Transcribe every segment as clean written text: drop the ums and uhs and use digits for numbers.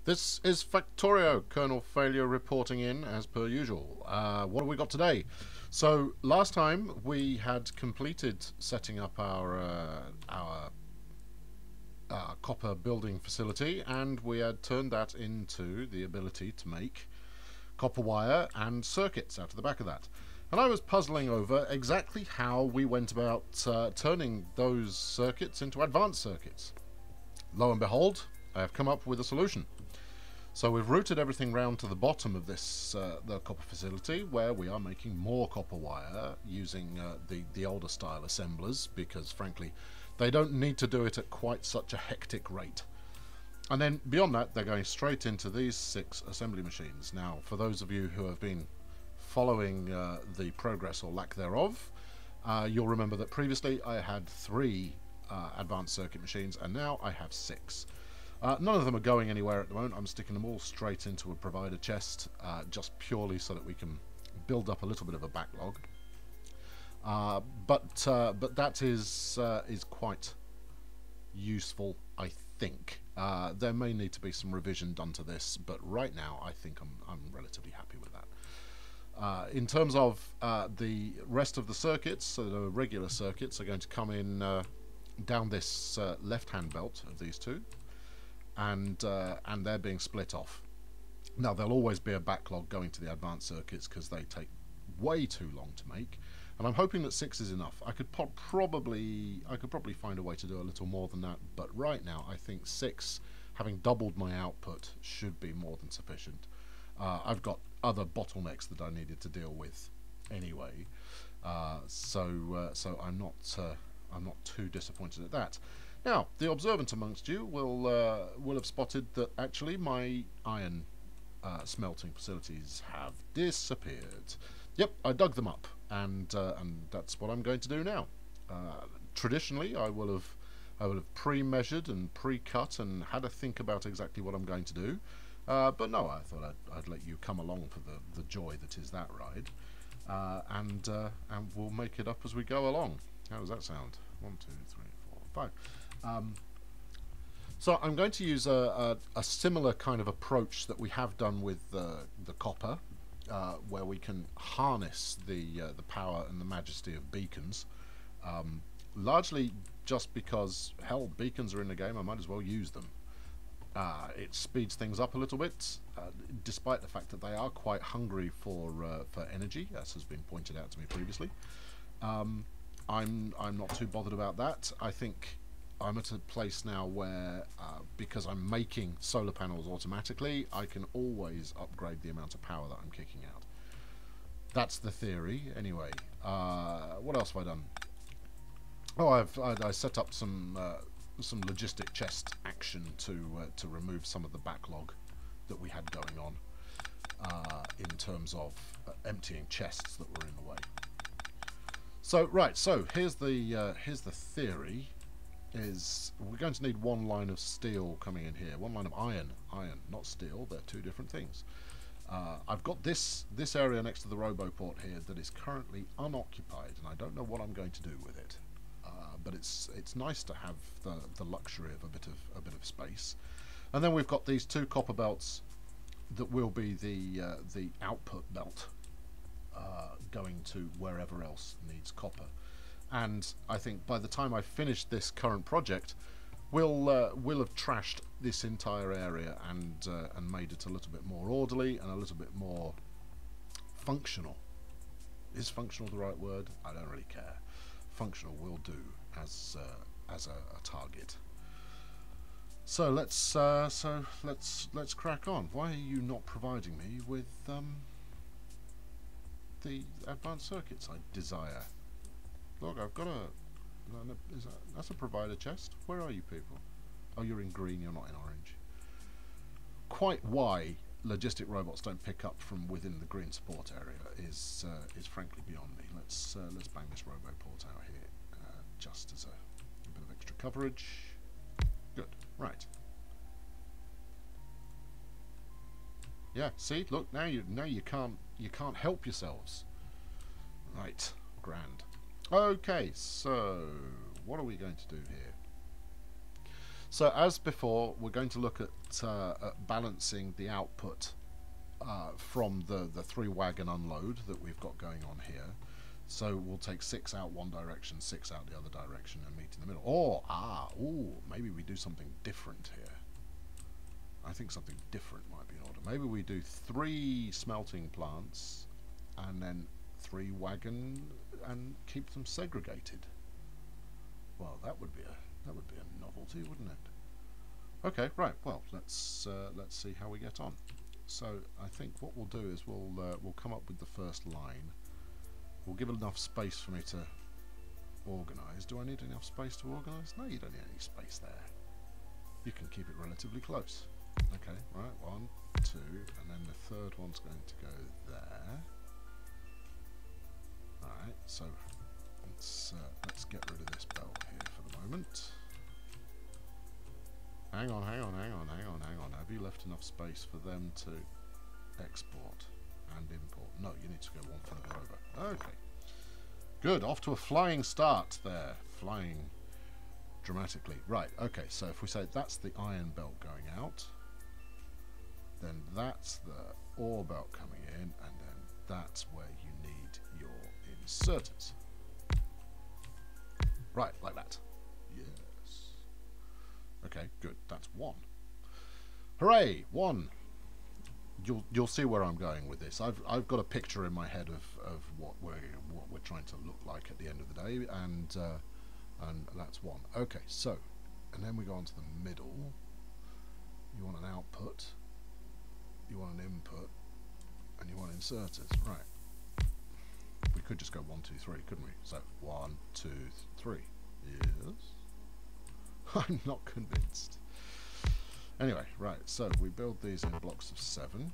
This is Factorio, Colonel Failure reporting in as per usual. What have we got today? So last time we had completed setting up our copper building facility, and we had turned that into the ability to make copper wire and circuits out of the back of that. And I was puzzling over exactly how we went about turning those circuits into advanced circuits. Lo and behold, I have come up with a solution. So we've routed everything round to the bottom of this the copper facility, where we are making more copper wire using the older style assemblers, because frankly they don't need to do it at quite such a hectic rate. And then beyond that, they're going straight into these 6 assembly machines. Now, for those of you who have been following the progress or lack thereof, you'll remember that previously I had 3 advanced circuit machines, and now I have 6. None of them are going anywhere at the moment. I'm sticking them all straight into a provider chest, just purely so that we can build up a little bit of a backlog. But that is quite useful, I think. There may need to be some revision done to this, but right now I think I'm relatively happy with that. In terms of the rest of the circuits, so the regular circuits are going to come in down this left-hand belt of these 2. And they're being split off. Now, there'll always be a backlog going to the advanced circuits because they take way too long to make, and I'm hoping that 6 is enough. I could probably find a way to do a little more than that, but right now I think 6, having doubled my output, should be more than sufficient. I've got other bottlenecks that I needed to deal with anyway, so I'm not too disappointed at that. Now, the observant amongst you will have spotted that actually my iron smelting facilities have disappeared. Yep, I dug them up, and that's what I'm going to do now. Traditionally, I will have pre-measured and pre-cut and had a think about exactly what I'm going to do, but no, I thought I'd let you come along for the joy that is that ride, and we'll make it up as we go along. How does that sound? 1, 2, 3, 4, 5. So I'm going to use a similar kind of approach that we have done with the copper, where we can harness the power and the majesty of beacons, largely just because, hell, beacons are in the game, I might as well use them. It speeds things up a little bit, despite the fact that they are quite hungry for energy, as has been pointed out to me previously. I'm not too bothered about that. I think I'm at a place now where, because I'm making solar panels automatically, I can always upgrade the amount of power that I'm kicking out. That's the theory, anyway. What else have I done? Oh, I set up some logistic chest action to remove some of the backlog that we had going on, in terms of emptying chests that were in the way. So right, so here's the theory. Is we're going to need 1 line of steel coming in here, 1 line of iron, not steel. They're 2 different things. I've got this area next to the roboport here that is currently unoccupied, and I don't know what I'm going to do with it. But it's nice to have the luxury of a bit of space. And then we've got these 2 copper belts that will be the output belt, going to wherever else needs copper. And I think by the time I finish this current project, we'll have trashed this entire area and made it a little bit more orderly and a little bit more functional. Is functional the right word? I don't really care. Functional will do as a target. So let's crack on. Why are you not providing me with the advanced circuits I desire? Look, I've got that's a provider chest. Where are you people? Oh, you're in green, you're not in orange. Quite why logistic robots don't pick up from within the green support area is frankly beyond me. Let's bang this roboport out here, just as a bit of extra coverage. Good, right. Yeah, see, look, now you can't help yourselves. Right, grand. Okay, so what are we going to do here? So as before, we're going to look at balancing the output from the 3-wagon unload that we've got going on here. So we'll take 6 out one direction, 6 out the other direction, and meet in the middle. Maybe we do something different here. I think something different might be in order. Maybe we do 3 smelting plants and then 3 wagon and keep them segregated. Well, that would be a novelty, wouldn't it? Okay, right. Well, let's see how we get on. So I think what we'll do is we'll come up with the first line. We'll give enough space for me to organise. Do I need enough space to organise? No, you don't need any space there. You can keep it relatively close. Okay, right, 1, 2, and then the third one's going to go there. Alright, so let's get rid of this belt here for the moment. Hang on. Have you left enough space for them to export and import? No, you need to go one further over. Okay. Good, off to a flying start there. Flying dramatically. Right, okay, so if we say that's the iron belt going out, then that's the ore belt coming in, and then that's where you need your inserters. Right, like that. Yes. Okay, good. That's 1. Hooray! 1. You'll see where I'm going with this. I've got a picture in my head of what we're trying to look like at the end of the day, and that's 1. Okay, so and then we go on to the middle. You want an output, you want an input, and you want inserters. Right. We could just go 1, 2, 3, couldn't we? So 1, 2, 3. Yes. I'm not convinced. Anyway, right, so we build these in blocks of 7.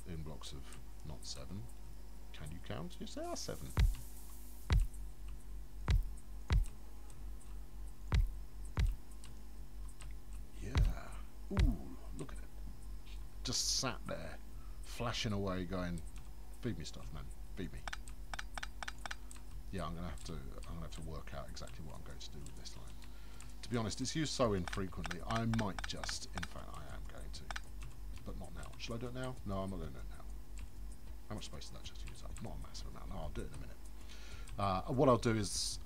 In blocks of not 7. Can you count? Yes, they are 7. Yeah. Ooh, look at it. Just sat there, flashing away, going, feed me stuff, man. Feed me. Yeah, I'm gonna have to work out exactly what I'm going to do with this line. To be honest, it's used so infrequently, I might just, in fact I am going to, but not now. Shall I do it now? No, I'm not going to do it now. How much space did that just use up? Not a massive amount. No, I'll do it in a minute. What I'll do is,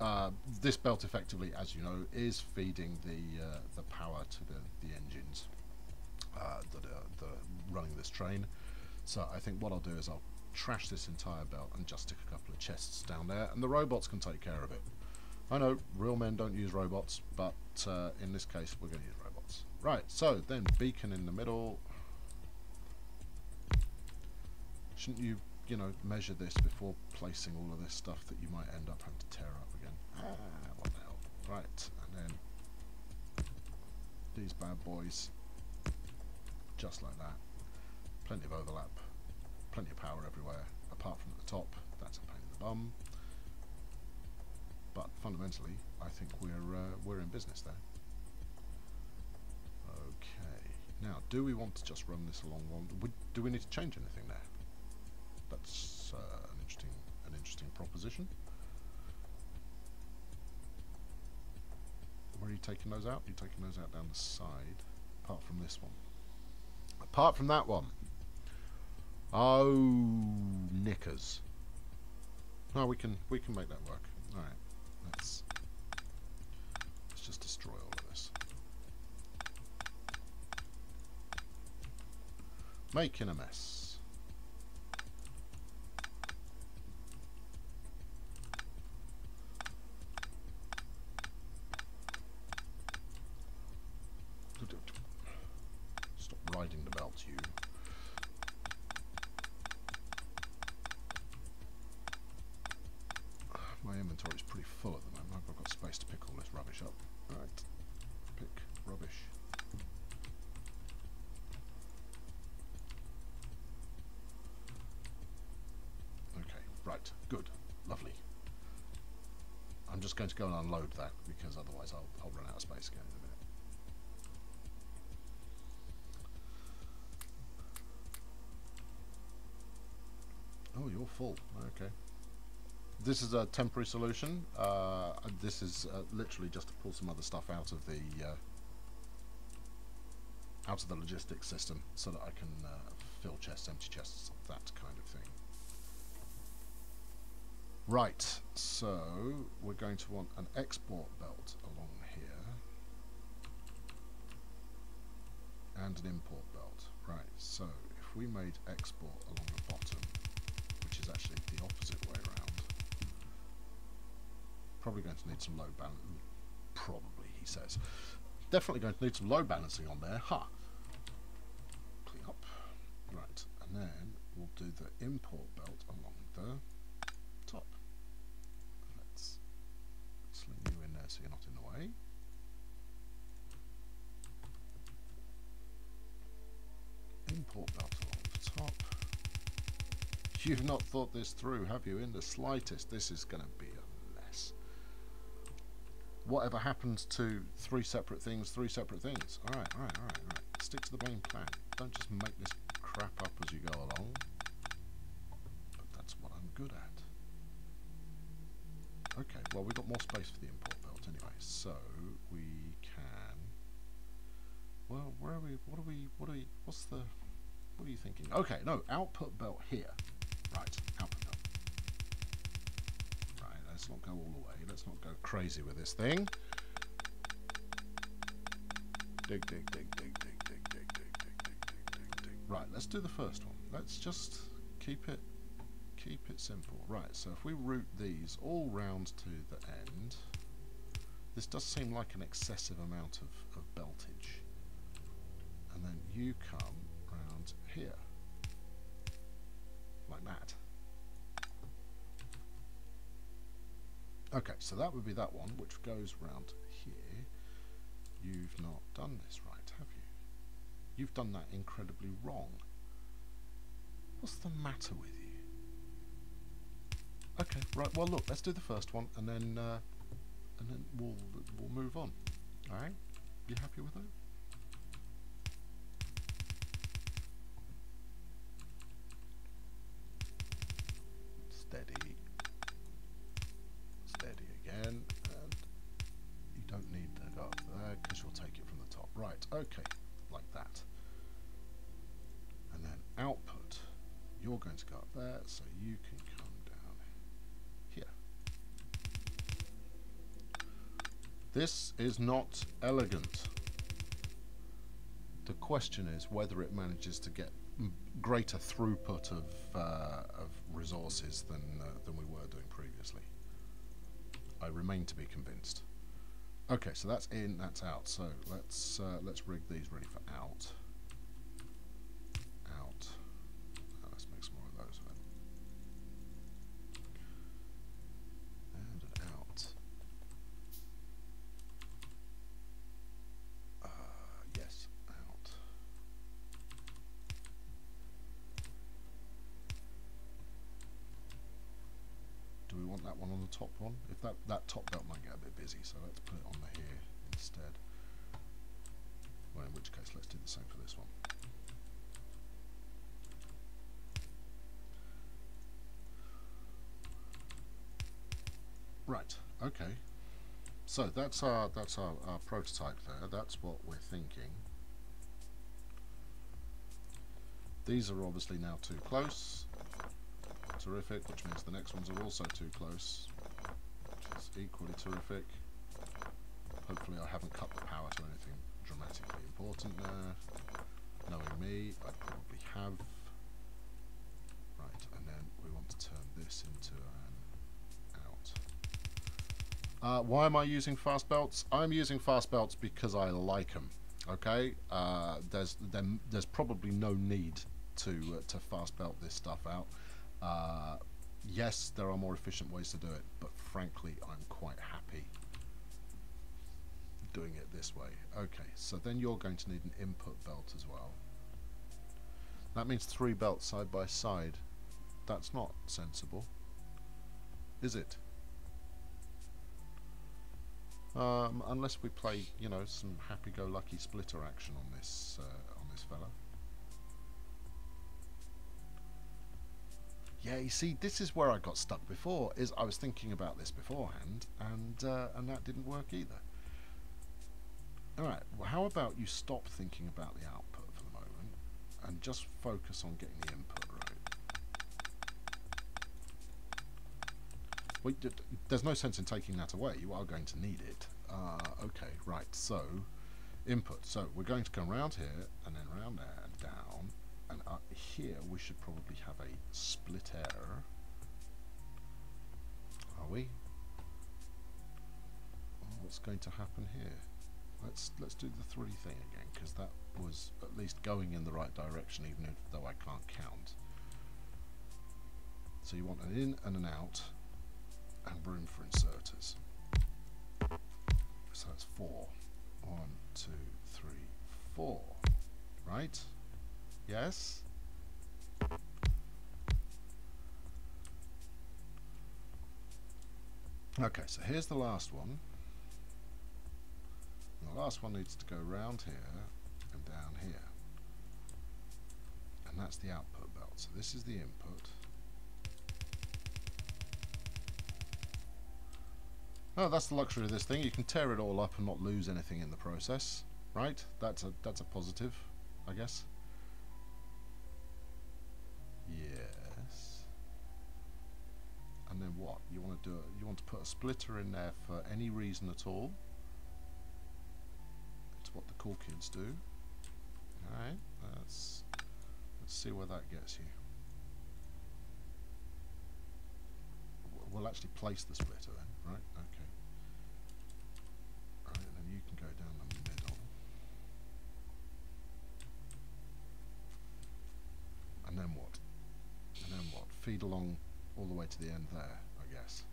this belt effectively, as you know, is feeding the power to the engines that are running this train. So I think what I'll do is I'll trash this entire belt and just stick a couple of chests down there, and the robots can take care of it. I know, real men don't use robots, but in this case we're going to use robots. Right, so then beacon in the middle. Shouldn't you, measure this before placing all of this stuff that you might end up having to tear up again? What the hell. Right, and then these bad boys, just like that. Plenty of overlap, plenty of power everywhere, apart from at the top. That's a pain in the bum. But fundamentally, I think we're in business there. Okay. Now, do we want to just run this along one? Do we need to change anything there? That's an interesting proposition. Where are you taking those out? You're taking those out down the side, apart from this one. Apart from that one. Oh, knickers. No, we can make that work. All right. Let's just destroy all of this. Making a mess. Stop riding the belt, you. My inventory is pretty full at the moment. I've got space to pick all this rubbish up. Right, pick rubbish. Okay, right, good, lovely. I'm just going to go and unload that because otherwise I'll run out of space again in a minute. Oh, you're full. Okay. This is a temporary solution. This is literally just to pull some other stuff out of the logistics system, so that I can fill chests, empty chests, that kind of thing. Right, so we're going to want an export belt along here and an import belt. Right, so if we made export along the bottom, which is actually the opposite way around, probably going to need some load balance. Probably, he says. Definitely going to need some load balancing on there. Ha! Clean up. Right, and then we'll do the import belt along the top. Let's sling you in there so you're not in the way. Import belt along the top. You've not thought this through, have you, in the slightest? This is going to be a mess. Whatever happens to three separate things? Alright. Stick to the main plan. Don't just make this crap up as you go along. But that's what I'm good at. Okay, well, we've got more space for the import belt anyway, so we can... Well, where are we? What are you thinking? Okay, no, output belt here. Right, output belt. Right, let's not go all the way. Let's not go crazy with this thing. Dig. Right, let's do the first one. Let's just keep it simple. Right, so if we route these all round to the end, this does seem like an excessive amount of beltage. And then you come round here, like that. Okay, so that would be that one, which goes round here. You've not done this right, have you? You've done that incredibly wrong. What's the matter with you? Okay, right. Well, look, let's do the first one, and then we'll move on. All right? You happy with that? Steady again, and you don't need to go up there because you'll take it from the top. Right, okay, like that. And then output, you're going to go up there, so you can come down here. This is not elegant. The question is whether it manages to get greater throughput of resources than we were doing previously. I remain to be convinced. Okay, so that's in, that's out. So let's rig these ready for out. Let's make some more of those then. And an out. Yes, out. Do we want that one on the top one? If that top belt might get a bit busy, so let's put it on the here instead. Well, in which case, let's do the same for this one. Right. Okay. So that's our prototype there. That's what we're thinking. These are obviously now too close. Terrific, which means the next ones are also too close, which is equally terrific. Hopefully I haven't cut the power to anything dramatically important there. Knowing me, I probably have. Right, and then we want to turn this into an out. Why am I using fast belts? I'm using fast belts because I like them. Okay, there's probably no need to fast belt this stuff out. Yes, there are more efficient ways to do it, but frankly, I'm quite happy doing it this way. Okay, so then you're going to need an input belt as well. That means 3 belts side by side. That's not sensible, is it? Unless we play, you know, some happy-go-lucky splitter action on this fella. Yeah, you see, this is where I got stuck before. Is I was thinking about this beforehand, and that didn't work either. All right. Well, how about you stop thinking about the output for the moment and just focus on getting the input right? Well, there's no sense in taking that away. You are going to need it. Okay. Right. So, input. So we're going to come around here and then round there and down. And here we should probably have a splitter. Are we? What's going to happen here? Let's do the 3 thing again, because that was at least going in the right direction, even though I can't count. So you want an in and an out, and room for inserters. So that's 4. 1, 2, 3, 4. Right? Yes? Okay, so here's the last one. And the last one needs to go round here and down here. And that's the output belt. So this is the input. Oh, that's the luxury of this thing. You can tear it all up and not lose anything in the process. Right? That's a positive, I guess. Yes. And then what? You want to do? You want to put a splitter in there for any reason at all? It's what the cool kids do. All right. Let's see where that gets you. We'll actually place the splitter then, right? Okay. Right, and then you can go down the middle. And then what? And then what? Feed along all the way to the end there, I guess.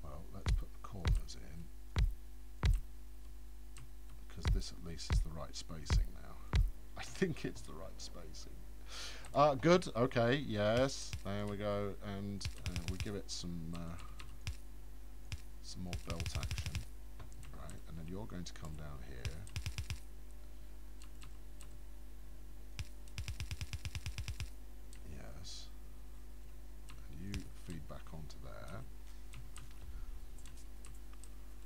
Well, let's put the corners in, because this at least is the right spacing now. I think it's the right spacing. Good. Okay. Yes. There we go. And we give it some more belt action. Right. And then you're going to come down here. Yes. And you feed back onto there.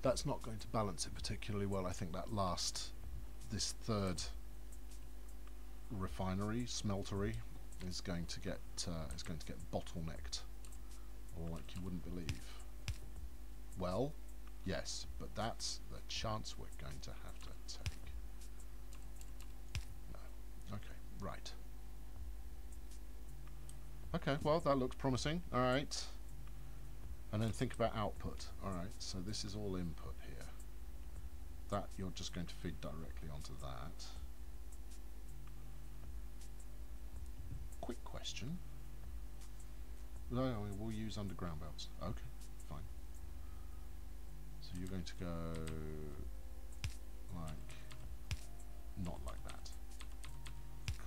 That's not going to balance it particularly well. I think that this third refinery, smeltery, is going to get bottlenecked, or like you wouldn't believe. Well, yes, but that's the chance we're going to have to take. No. Okay, right. Okay, well, that looks promising. All right. And then think about output. All right, so this is all input here. That you're just going to feed directly onto that. Quick question. No, I mean, we'll use underground belts. Okay, fine. So you're going to go like, not like that.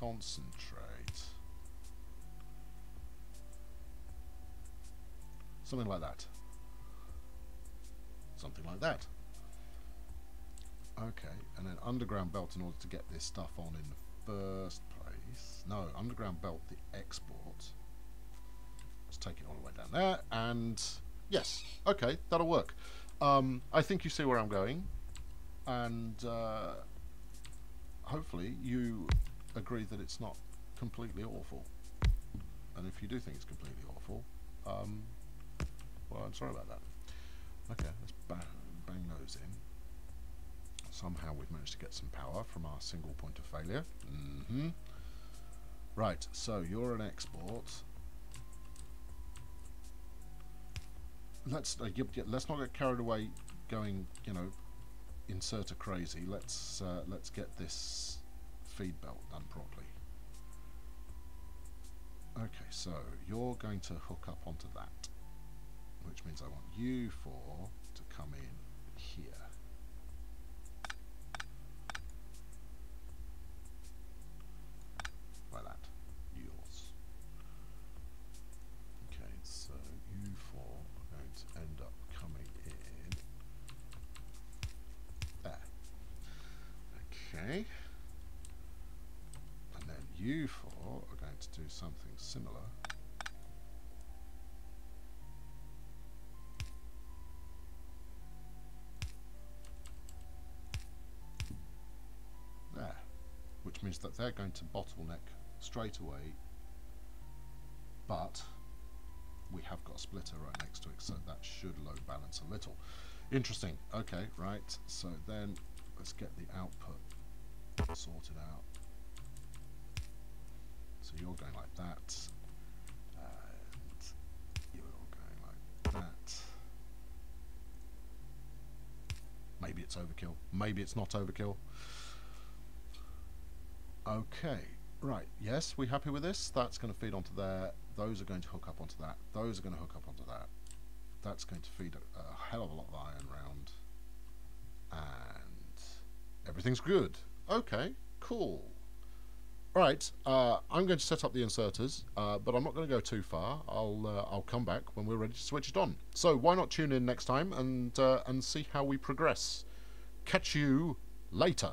Concentrate. Something like that. Something like that. Okay, and then underground belt in order to get this stuff on in the first place. No, underground belt the export. Let's take it all the way down there, and yes, okay, that'll work. I think you see where I'm going, and hopefully you agree that it's not completely awful. And if you do think it's completely awful, well, I'm sorry about that. Okay, let's bang those in. Somehow we've managed to get some power from our single point of failure. Right, so you're an export. Let's not get carried away going, you know, inserter crazy. Let's get this feed belt done properly. Okay, so you're going to hook up onto that, which means I want you four to come in here. Like that. Yours. Okay, so you four are going to end up coming in there. Okay. And then you four are going to do something similar. There. Which means that they're going to bottleneck straight away, but we have got a splitter right next to it, so that should load balance a little. Interesting. Okay, right. So then let's get the output sorted out. So you're going like that, and you're going like that. Maybe it's overkill. Maybe it's not overkill. Okay, right. Yes, we happy with this? That's going to feed onto there. Those are going to hook up onto that. Those are going to hook up onto that. That's going to feed a hell of a lot of iron round. And everything's good. Okay, cool. Right, I'm going to set up the inserters, but I'm not going to go too far. I'll come back when we're ready to switch it on. So why not tune in next time and see how we progress. Catch you later.